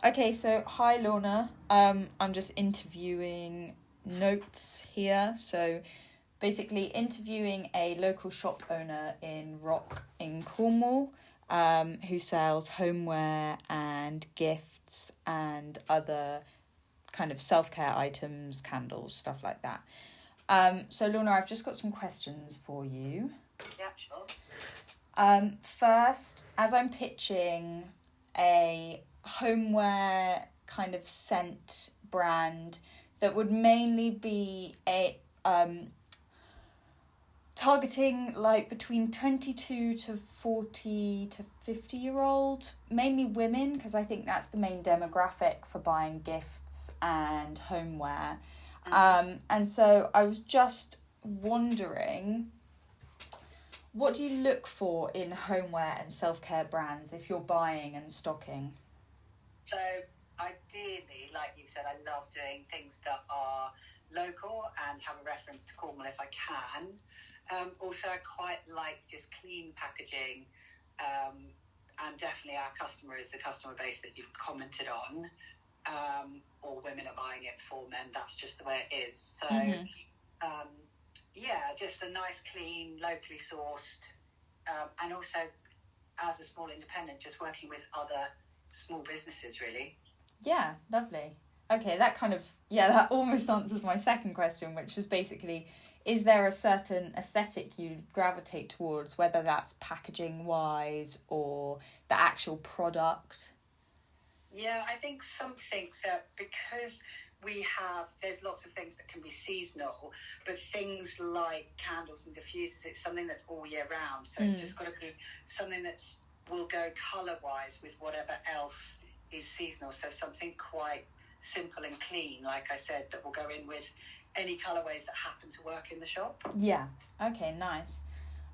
Okay, so hi Lorna. I'm just interviewing notes here. So basically interviewing a local shop owner in Rock in Cornwall, who sells homeware and gifts and other kind of self-care items, candles, stuff like that. So Lorna, I've just got some questions for you. Yeah, sure. First, as I'm pitching a homeware kind of scent brand that would mainly be a targeting like between 22 to 40 to 50-year-old, mainly women, because I think that's the main demographic for buying gifts and homeware. And so I was just wondering, what do you look for in homeware and self-care brands if you're buying and stocking? So ideally, like you said, I love doing things that are local and have a reference to Cornwall if I can. Also, I quite like just clean packaging, and definitely our customer is the customer base that you've commented on, or women are buying it for men. That's just the way it is. So, just a nice, clean, locally sourced, and also as a small independent, just working with other small businesses, really. Yeah, lovely. Okay, that almost answers my second question, which was basically, is there a certain aesthetic you gravitate towards, whether that's packaging wise or the actual product? Yeah, I think something that, because there's lots of things that can be seasonal, but things like candles and diffusers, it's something that's all year round. So it's just got to be something that's will go colour wise with whatever else is seasonal. So something quite simple and clean, like I said, that will go in with any colourways that happen to work in the shop. Yeah. Okay, nice.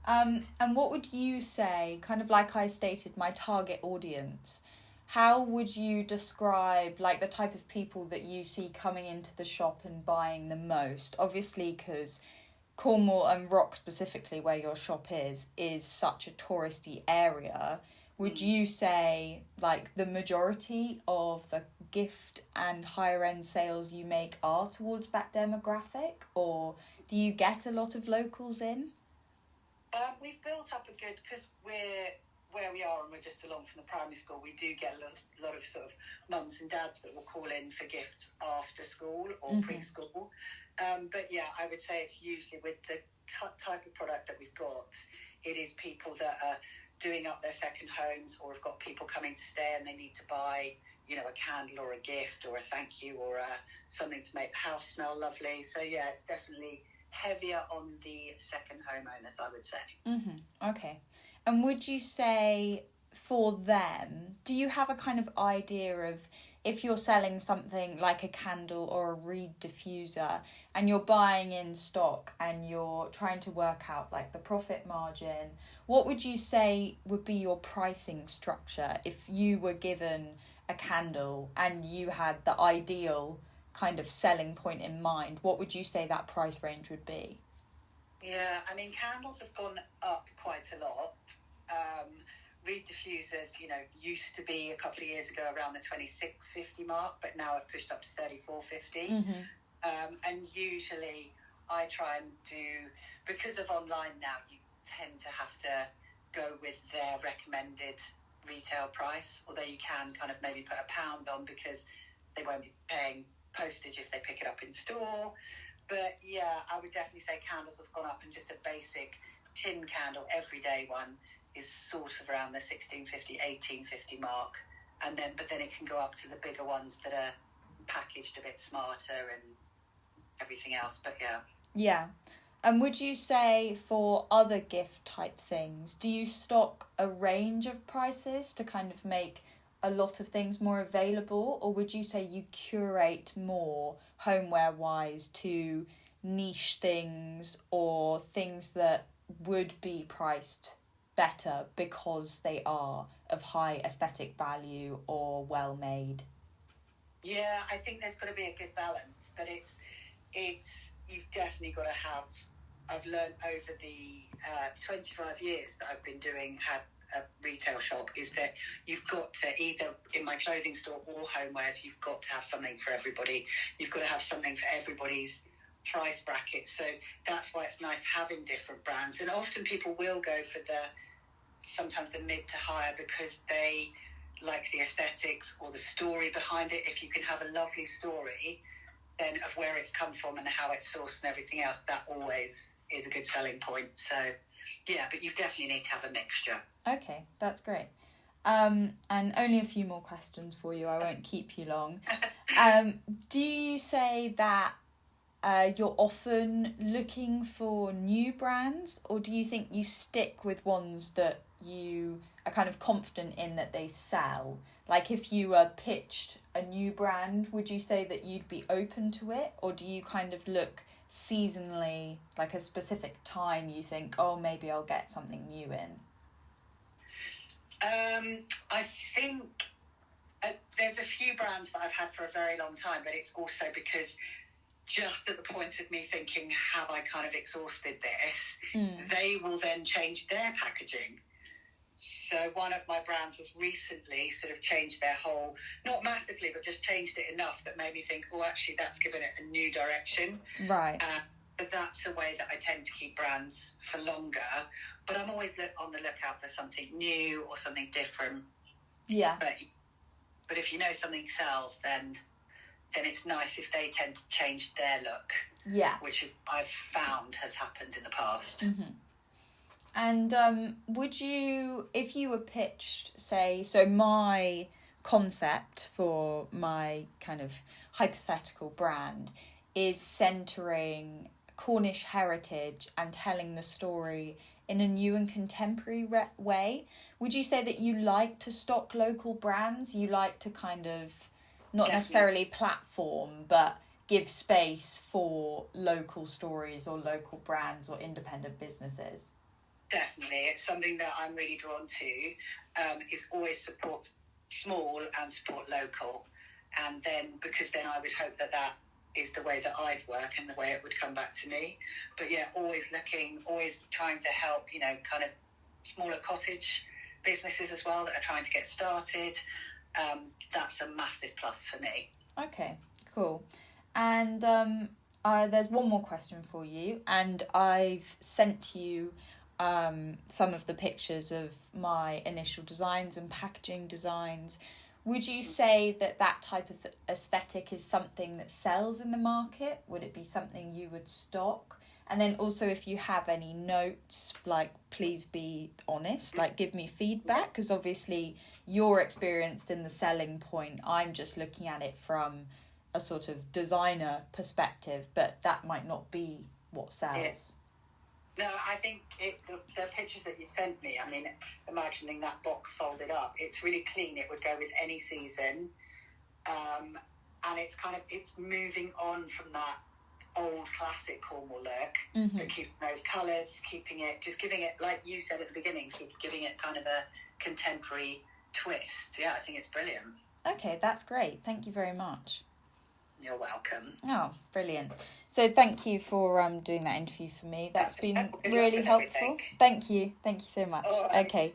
And what would you say, kind of like I stated, my target audience, how would you describe like the type of people that you see coming into the shop and buying the most? Obviously, because Cornwall and Rock specifically, where your shop is such a touristy area. Would you say like the majority of the gift and higher end sales you make are towards that demographic, or do you get a lot of locals in? We've built up because we're where we are and we're just along from the primary school, we do get a lot of sort of mums and dads that will call in for gifts after school or preschool. But yeah, I would say it's usually with the type of product that we've got, it is people that are doing up their second homes or have got people coming to stay and they need to buy, a candle or a gift or a thank you or something to make the house smell lovely. So yeah, it's definitely heavier on the second homeowners, I would say. Okay. And would you say for them, do you have a kind of idea of if you're selling something like a candle or a reed diffuser and you're buying in stock and you're trying to work out like the profit margin, what would you say would be your pricing structure if you were given a candle and you had the ideal kind of selling point in mind? What would you say that price range would be? Yeah, I mean, candles have gone up quite a lot. Reed diffusers, used to be a couple of years ago around the $26.50 mark, but now I've pushed up to $34.50. And usually I try and do, because of online now, you tend to have to go with their recommended retail price, although you can kind of maybe put £1 on because they won't be paying postage if they pick it up in store. But yeah, I would definitely say candles have gone up, and just a basic tin candle, everyday one, is sort of around the $16.50, $18.50 mark. But then it can go up to the bigger ones that are packaged a bit smarter and everything else. But yeah. Yeah. And would you say for other gift type things, do you stock a range of prices to kind of make a lot of things more available, or would you say you curate more homeware wise to niche things or things that would be priced better because they are of high aesthetic value or well made? Yeah, I think there's got to be a good balance, but it's you've definitely got to have. I've learned over the 25 years that I've been had a retail shop is that you've got to, either in my clothing store or homewares, you've got to have something for everybody. You've got to have something for everybody's price bracket. So that's why it's nice having different brands. And often people will go for sometimes the mid to higher because they like the aesthetics or the story behind it. If you can have a lovely story then of where it's come from and how it's sourced and everything else, that always is a good selling point. So yeah, but you definitely need to have a mixture. Okay, that's great. And only a few more questions for you. I won't keep you long. Do you say that you're often looking for new brands, or do you think you stick with ones that you are kind of confident in that they sell? Like if you were pitched a new brand, would you say that you'd be open to it, or do you kind of look seasonally, like a specific time you think, oh, maybe I'll get something new in? I think there's a few brands that I've had for a very long time, but it's also because just at the point of me thinking, have I kind of exhausted this, they will then change their packaging. So one of my brands has recently sort of changed their whole, not massively, but just changed it enough that made me think, oh, actually, that's given it a new direction. Right. But that's a way that I tend to keep brands for longer. But I'm always on the lookout for something new or something different. Yeah. But if you know something sells, then it's nice if they tend to change their look. Yeah. Which I've found has happened in the past. Mm-hmm. And would you, if you were pitched, say, so my concept for my kind of hypothetical brand is centering Cornish heritage and telling the story in a new and contemporary way. Would you say that you like to stock local brands? You like to kind of, not Definitely. necessarily platform, but give space for local stories or local brands or independent businesses? Definitely. It's something that I'm really drawn to, is always support small and support local. And then, because then I would hope that is the way that I'd work and the way it would come back to me. But yeah, always trying to help, kind of smaller cottage businesses as well that are trying to get started. That's a massive plus for me. Okay, cool. And there's one more question for you, and I've sent you some of the pictures of my initial designs and packaging designs. Would you say that type of aesthetic is something that sells in the market? Would it be something you would stock? And then also, if you have any notes, like, please be honest, like, give me feedback, because obviously you're experienced in the selling point. I'm just looking at it from a sort of designer perspective, but that might not be what sells. No, I think the pictures that you sent me, I mean, imagining that box folded up, it's really clean. It would go with any season. And it's moving on from that old classic Cornwall look, but keeping those colours, just giving it, like you said at the beginning, giving it kind of a contemporary twist. Yeah, I think it's brilliant. Okay, that's great. Thank you very much. You're welcome. Oh, brilliant. So thank you for doing that interview for me. That's been really helpful. Thank you so much. Right. Okay.